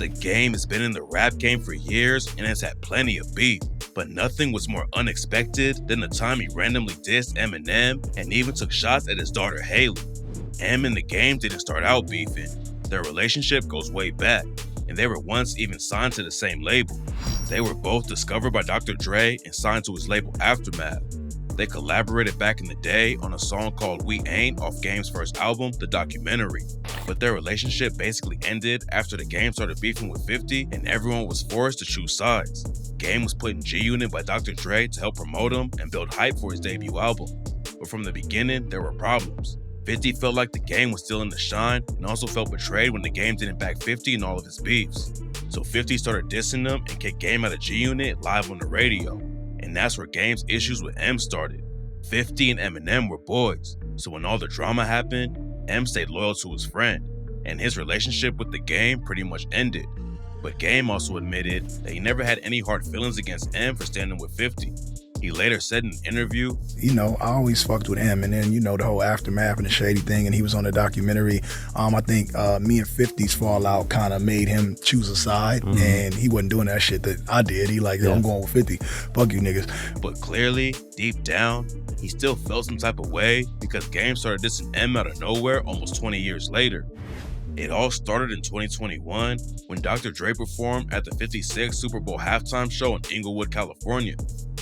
The Game has been in the rap game for years and has had plenty of beef, but nothing was more unexpected than the time he randomly dissed Eminem and even took shots at his daughter Hailie. Em and The Game didn't start out beefing. Their relationship goes way back, and they were once even signed to the same label. They were both discovered by Dr. Dre and signed to his label Aftermath. They collaborated back in the day on a song called We Ain't off Game's first album, The Documentary. But their relationship basically ended after The Game started beefing with 50 and everyone was forced to choose sides. Game was put in G-Unit by Dr. Dre to help promote him and build hype for his debut album. But from the beginning, there were problems. 50 felt like The Game was still in the shine and also felt betrayed when The Game didn't back 50 in all of his beefs. So 50 started dissing him and kicked Game out of G-Unit live on the radio. And that's where Game's issues with M started. 50 and Eminem were boys, so when all the drama happened, M stayed loyal to his friend, and his relationship with The Game pretty much ended. But Game also admitted that he never had any hard feelings against M for standing with 50. He later said in an interview, I always fucked with him, and then, the whole Aftermath and the Shady thing, and he was on the documentary. I think me and 50's fallout kind of made him choose a side, and he wasn't doing that shit that I did. He I'm going with 50. Fuck you niggas. But clearly, deep down, he still felt some type of way because Game started dissing M out of nowhere almost 20 years later. It all started in 2021 when Dr. Dre performed at the 56 Super Bowl halftime show in Inglewood, California.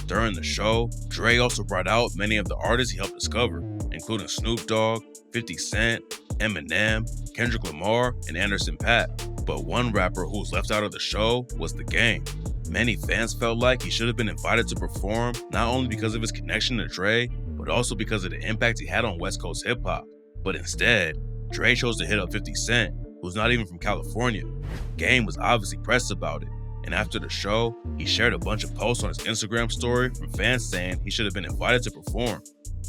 During the show, Dre also brought out many of the artists he helped discover, including Snoop Dogg, 50 Cent, Eminem, Kendrick Lamar, and Anderson .Paak. But one rapper who was left out of the show was The Game. Many fans felt like he should have been invited to perform, not only because of his connection to Dre, but also because of the impact he had on West Coast hip-hop. But instead, Dre chose to hit up 50 Cent, who's not even from California. Game was obviously pressed about it, and after the show, he shared a bunch of posts on his Instagram story from fans saying he should have been invited to perform.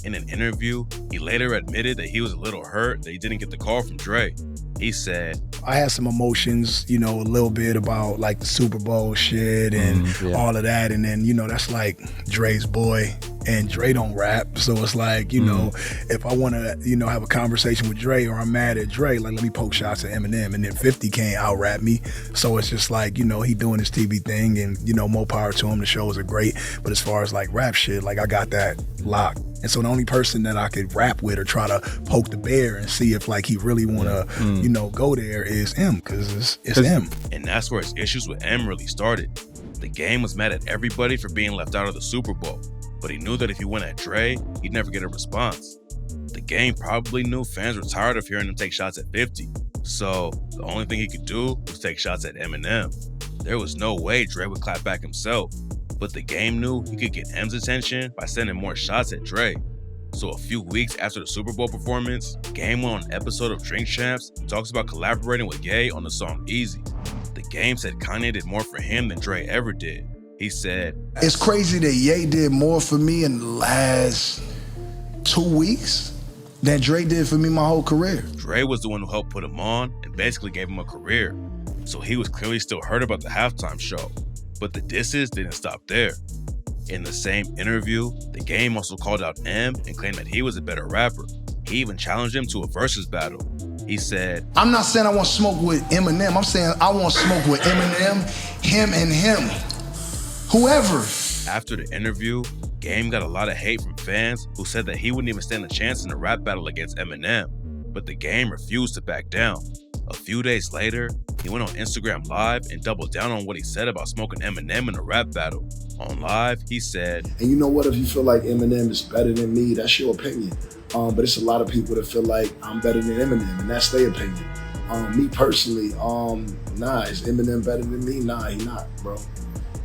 In an interview, he later admitted that he was a little hurt that he didn't get the call from Dre. He said, I had some emotions, a little bit about like the Super Bowl shit and all of that. And then, that's like Dre's boy, and Dre don't rap. So it's like, if I want to, have a conversation with Dre or I'm mad at Dre, like let me poke shots at Eminem, and then 50 can't out rap me. So it's just like, he doing his TV thing, and, more power to him. The shows are great. But as far as like rap shit, like I got that locked. And so the only person that I could rap with or try to poke the bear and see if like he really want to, go there is M, because it's M. And that's where his issues with M really started. The Game was mad at everybody for being left out of the Super Bowl, but he knew that if he went at Dre, he'd never get a response. The Game probably knew fans were tired of hearing him take shots at 50, so the only thing he could do was take shots at Eminem. There was no way Dre would clap back himself, but The Game knew he could get M's attention by sending more shots at Dre. So a few weeks after the Super Bowl performance, Game went on an episode of Drink Champs and talks about collaborating with Ye on the song Easy. The Game said Kanye did more for him than Dre ever did. He said, it's crazy that Ye did more for me in the last 2 weeks than Dre did for me my whole career. Dre was the one who helped put him on and basically gave him a career. So he was clearly still hurt about the halftime show. But the disses didn't stop there. In the same interview, The Game also called out M and claimed that he was a better rapper. He even challenged him to a versus battle. He said, I'm not saying I want smoke with Eminem. I'm saying I want smoke with Eminem, him and him. Whoever. After the interview, Game got a lot of hate from fans who said that he wouldn't even stand a chance in a rap battle against Eminem. But The Game refused to back down. A few days later, he went on Instagram Live and doubled down on what he said about smoking Eminem in a rap battle. On Live, he said, and you know what, if you feel like Eminem is better than me, that's your opinion. But it's a lot of people that feel like I'm better than Eminem, and that's their opinion. Me personally, nah, is Eminem better than me? Nah, he not, bro.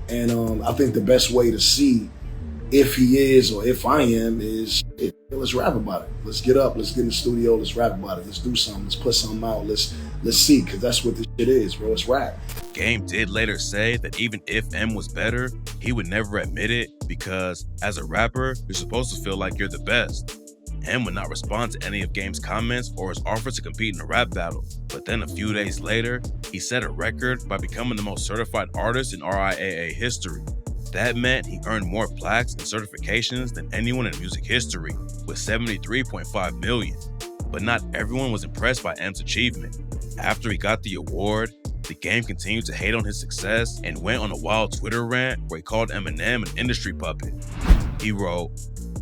And I think the best way to see if he is or if I am is, let's rap about it. Let's get up, let's get in the studio, let's rap about it. Let's do something, let's put something out, let's see, because that's what this shit is, bro, it's rap. Game did later say that even if M was better, he would never admit it because as a rapper, you're supposed to feel like you're the best. M would not respond to any of Game's comments or his offer to compete in a rap battle. But then a few days later, he set a record by becoming the most certified artist in RIAA history. That meant he earned more plaques and certifications than anyone in music history, with 73.5 million. But not everyone was impressed by M's achievement. After he got the award, The Game continued to hate on his success and went on a wild Twitter rant where he called Eminem an industry puppet. He wrote,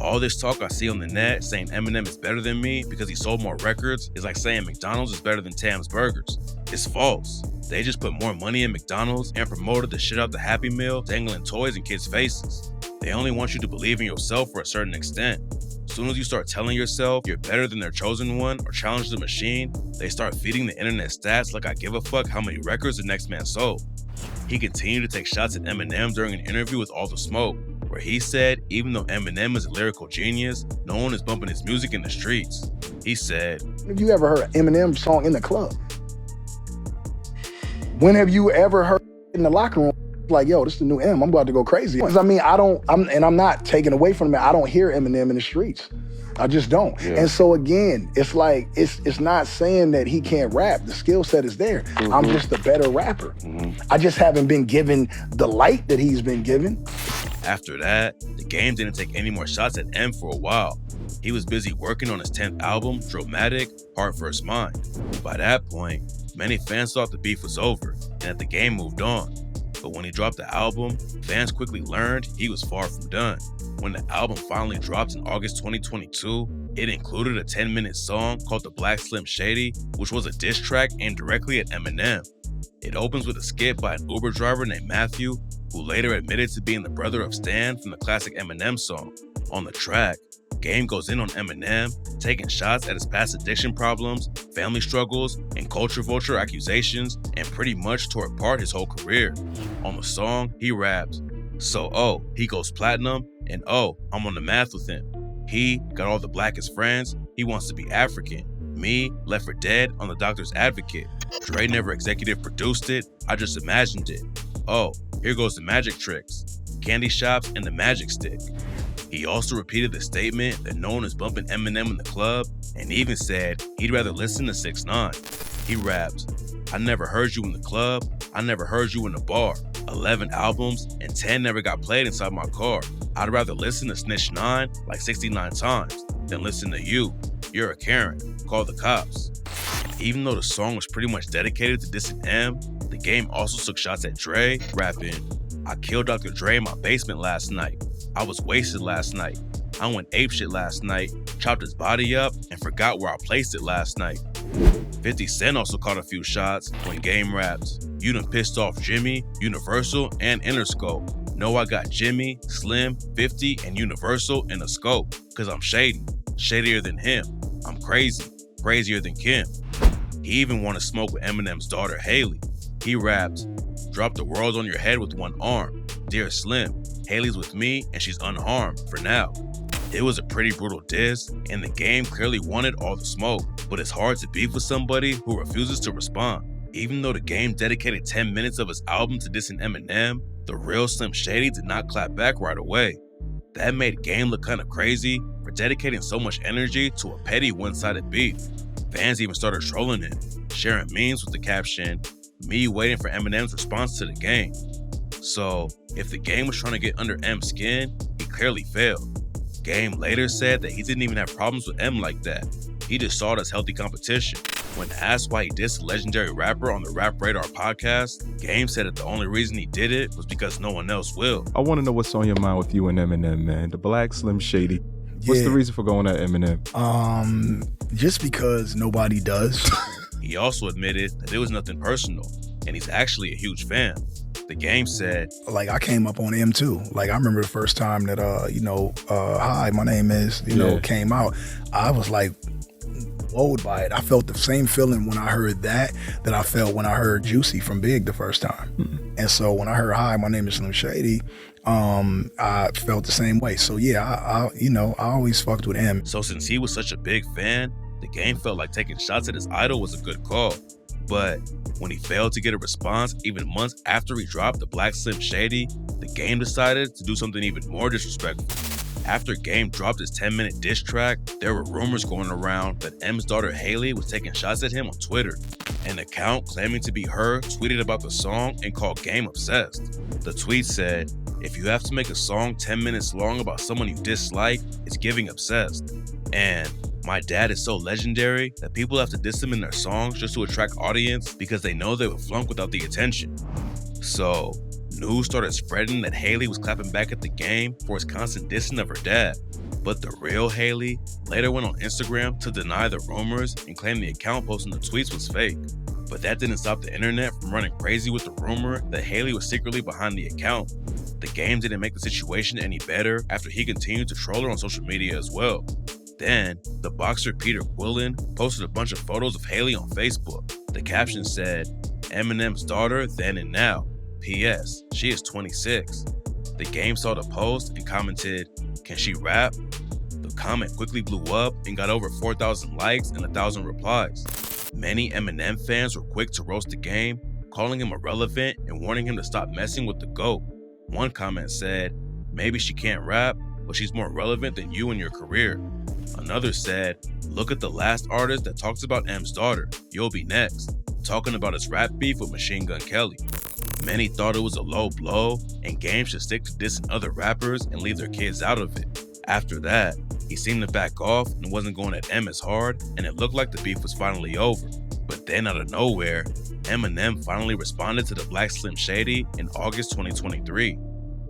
"All this talk I see on the net saying Eminem is better than me because he sold more records is like saying McDonald's is better than Tam's Burgers. It's false. They just put more money in McDonald's and promoted the shit out the Happy Meal, dangling toys in kids' faces. They only want you to believe in yourself for a certain extent. As soon as you start telling yourself you're better than their chosen one or challenge the machine, they start feeding the internet stats like I give a fuck how many records the next man sold." He continued to take shots at Eminem during an interview with All the Smoke, where he said even though Eminem is a lyrical genius, no one is bumping his music in the streets. He said, "Have you ever heard an Eminem song in the club? When have you ever heard in the locker room like, yo, this is the new M, I'm about to go crazy?" I mean, I'm not taking away from him. I don't hear Eminem in the streets. I just don't. Yeah. And so again, it's like, it's not saying that he can't rap. The skill set is there. Mm-hmm. I'm just a better rapper. Mm-hmm. I just haven't been given the light that he's been given. After that, the Game didn't take any more shots at M for a while. He was busy working on his 10th album, Dramatic, Heart vs. Mind. By that point, many fans thought the beef was over and that the Game moved on. But when he dropped the album, fans quickly learned he was far from done. When the album finally dropped in August 2022, it included a 10-minute song called The Black Slim Shady, which was a diss track aimed directly at Eminem. It opens with a skit by an Uber driver named Matthew, who later admitted to being the brother of Stan from the classic Eminem song. On the track, Game goes in on Eminem, taking shots at his past addiction problems, family struggles, and culture vulture accusations, and pretty much tore apart his whole career. On the song, he raps, "So, oh, he goes platinum, and oh, I'm on the math with him. He got all the blackest friends, he wants to be African. Me, left for dead on the Doctor's Advocate. Dre never executive produced it, I just imagined it. Oh, here goes the magic tricks, candy shops and the magic stick." He also repeated the statement that no one is bumping Eminem in the club, and even said he'd rather listen to 6ix9ine. He raps, "I never heard you in the club, I never heard you in the bar. 11 albums and 10 never got played inside my car. I'd rather listen to Snitch 9 like 69 times than listen to you. You're a Karen, call the cops." Even though the song was pretty much dedicated to dissing M, the Game also took shots at Dre, rapping, "I killed Dr. Dre in my basement last night. I was wasted last night. I went apeshit last night, chopped his body up, and forgot where I placed it last night." 50 Cent also caught a few shots when Game raps, "You done pissed off Jimmy, Universal, and Interscope. Know I got Jimmy, Slim, 50, and Universal in a scope, cause I'm shady, shadier than him. I'm crazy, crazier than Kim." He even wanted to smoke with Eminem's daughter, Hailie. He raps, "Drop the world on your head with one arm. Dear Slim, Hailie's with me and she's unharmed for now." It was a pretty brutal diss, and the Game clearly wanted all the smoke, but it's hard to beef with somebody who refuses to respond. Even though the Game dedicated 10 minutes of his album to dissing Eminem, the real Slim Shady did not clap back right away. That made Game look kind of crazy for dedicating so much energy to a petty one-sided beef. Fans even started trolling him, sharing memes with the caption, "Me waiting for Eminem's response to the Game." So, if the Game was trying to get under M's skin, he clearly failed. Game later said that he didn't even have problems with M like that. He just saw it as healthy competition. When asked why he dissed a legendary rapper on the Rap Radar podcast, Game said that the only reason he did it was because no one else will. I want to know what's on your mind with you and Eminem, man. The Black Slim Shady. What's the reason for going at Eminem? Just because nobody does. He also admitted that it was nothing personal, and he's actually a huge fan. The Game said, like, I came up on M too. Like, I remember the first time that, "Hi, my name is," came out. I was like, wowed by it. I felt the same feeling when I heard that I felt when I heard Juicy from Big the first time. Mm-hmm. And so when I heard, "Hi, my name is Slim Shady," I felt the same way. So yeah, I always fucked with M. So since he was such a big fan, the Game felt like taking shots at his idol was a good call. But when he failed to get a response even months after he dropped The Black Slim Shady, the Game decided to do something even more disrespectful. After Game dropped his 10-minute diss track, there were rumors going around that M's daughter Hailie was taking shots at him on Twitter. An account claiming to be her tweeted about the song and called Game obsessed. The tweet said, "If you have to make a song 10 minutes long about someone you dislike, it's giving obsessed." And My dad is so legendary that people have to diss him in their songs just to attract audience because they know they would flunk without the attention. So, news started spreading that Hailie was clapping back at the game for his constant dissing of her dad. But the real Hailie later went on Instagram to deny the rumors and claim the account posting the tweets was fake. But that didn't stop the internet from running crazy with the rumor that Hailie was secretly behind the account. The game didn't make the situation any better after he continued to troll her on social media as well. Then, the boxer Peter Quillen posted a bunch of photos of Hailie on Facebook. The caption said, "Eminem's daughter then and now. P.S. She is 26. The game saw the post and commented, "Can she rap?" The comment quickly blew up and got over 4,000 likes and 1,000 replies. Many Eminem fans were quick to roast the game, calling him irrelevant and warning him to stop messing with the GOAT. One comment said, "Maybe she can't rap, but she's more relevant than you in your career." Another said, "Look at the last artist that talks about M's daughter, you'll be next," talking about his rap beef with Machine Gun Kelly. Many thought it was a low blow and Game should stick to dissing other rappers and leave their kids out of it. After that, he seemed to back off and wasn't going at M as hard, and it looked like the beef was finally over. But then out of nowhere, Eminem finally responded to the Black Slim Shady in August 2023.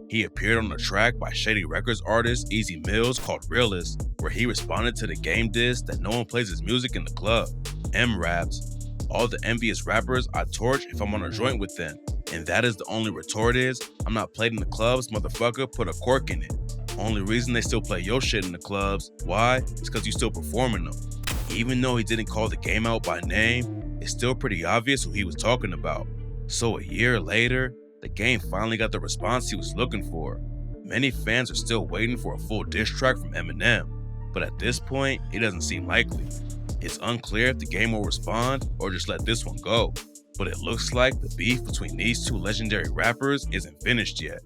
He appeared on a track by Shady Records artist Easy Mills called Realist, where he responded to the Game diss that no one plays his music in the club. M raps, "All the envious rappers I torch if I'm on a joint with them. And that is the only retort is, I'm not played in the clubs, motherfucker, put a cork in it. Only reason they still play your shit in the clubs, why? It's cause you still performing them." Even though he didn't call the Game out by name, it's still pretty obvious who he was talking about. So a year later, the Game finally got the response he was looking for. Many fans are still waiting for a full diss track from Eminem, but at this point, it doesn't seem likely. It's unclear if the Game will respond or just let this one go, but it looks like the beef between these two legendary rappers isn't finished yet.